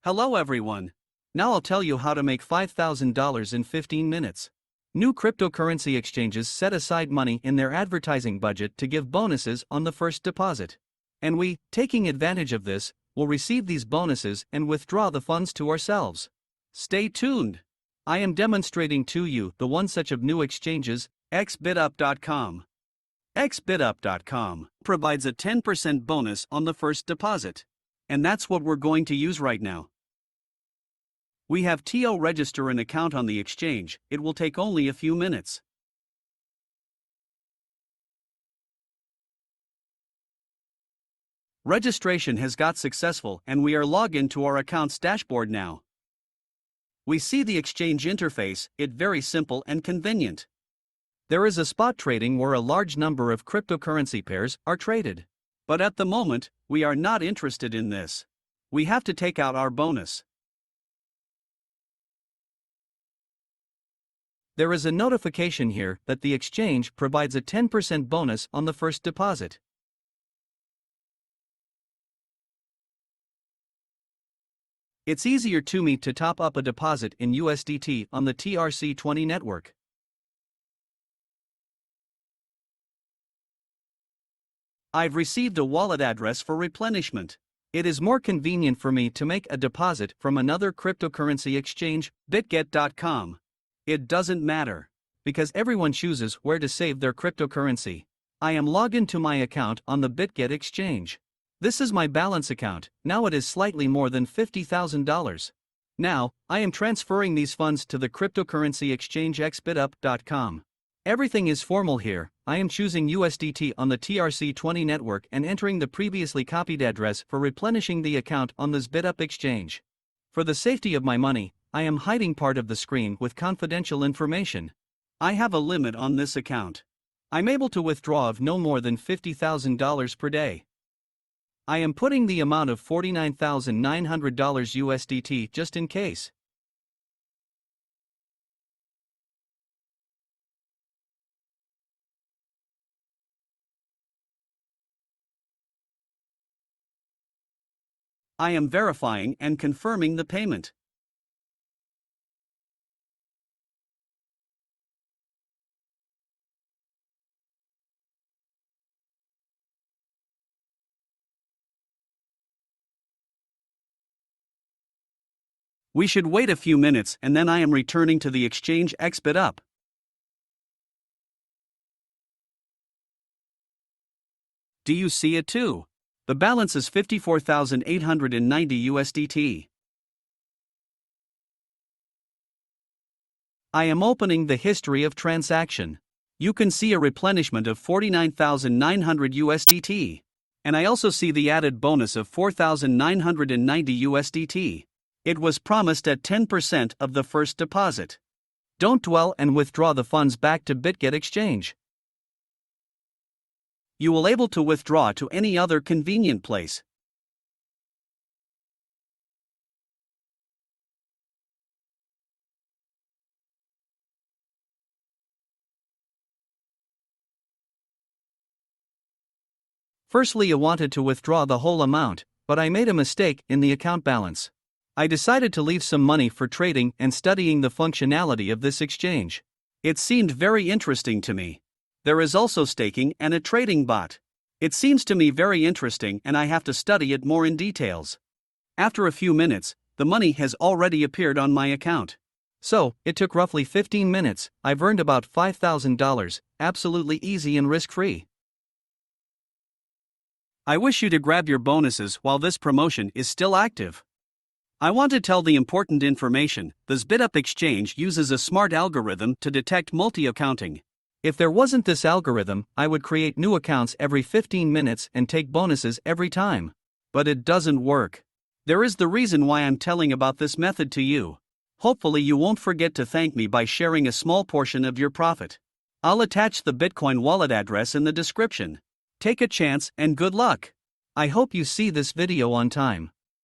Hello everyone. Now I'll tell you how to make $5,000 in 15 minutes. New cryptocurrency exchanges set aside money in their advertising budget to give bonuses on the first deposit. And we, taking advantage of this, will receive these bonuses and withdraw the funds to ourselves. Stay tuned. I am demonstrating to you the one such of new exchanges, xbitup.com. xbitup.com provides a 10% bonus on the first deposit. And that's what we're going to use right now. We have to register an account on the exchange. It will take only a few minutes. Registration has got successful and we are logged into our account's dashboard now. We see the exchange interface, it's very simple and convenient. There is a spot trading where a large number of cryptocurrency pairs are traded. But at the moment, we are not interested in this. We have to take out our bonus. There is a notification here that the exchange provides a 10% bonus on the first deposit. It's easier to me to top up a deposit in USDT on the TRC20 network. I've received a wallet address for replenishment. It is more convenient for me to make a deposit from another cryptocurrency exchange, bitget.com. It doesn't matter, because everyone chooses where to save their cryptocurrency. I am logged into my account on the Bitget exchange. This is my balance account, now it is slightly more than $50,000. Now, I am transferring these funds to the cryptocurrency exchange xbitup.com. Everything is formal here. I am choosing USDT on the TRC20 network and entering the previously copied address for replenishing the account on this Bitup exchange. For the safety of my money, I am hiding part of the screen with confidential information. I have a limit on this account. I'm able to withdraw of no more than $50,000 per day. I am putting the amount of $49,900 USDT just in case. I am verifying and confirming the payment. We should wait a few minutes and then I am returning to the exchange xBitup. Do you see it too? The balance is 54,890 USDT. I am opening the history of transaction. You can see a replenishment of 49,900 USDT. And I also see the added bonus of 4,990 USDT. It was promised at 10% of the first deposit. Don't dwell and withdraw the funds back to Bitget exchange. You will able to withdraw to any other convenient place. Firstly, I wanted to withdraw the whole amount, but I made a mistake in the account balance. I decided to leave some money for trading and studying the functionality of this exchange. It seemed very interesting to me. There is also staking and a trading bot. It seems to me very interesting and I have to study it more in details. After a few minutes, the money has already appeared on my account. So, it took roughly 15 minutes, I've earned about $5,000, absolutely easy and risk-free. I wish you to grab your bonuses while this promotion is still active. I want to tell the important information. This Bitup exchange uses a smart algorithm to detect multi-accounting. If there wasn't this algorithm, I would create new accounts every 15 minutes and take bonuses every time. But it doesn't work. There is the reason why I'm telling about this method to you. Hopefully you won't forget to thank me by sharing a small portion of your profit. I'll attach the Bitcoin wallet address in the description. Take a chance and good luck. I hope you see this video on time.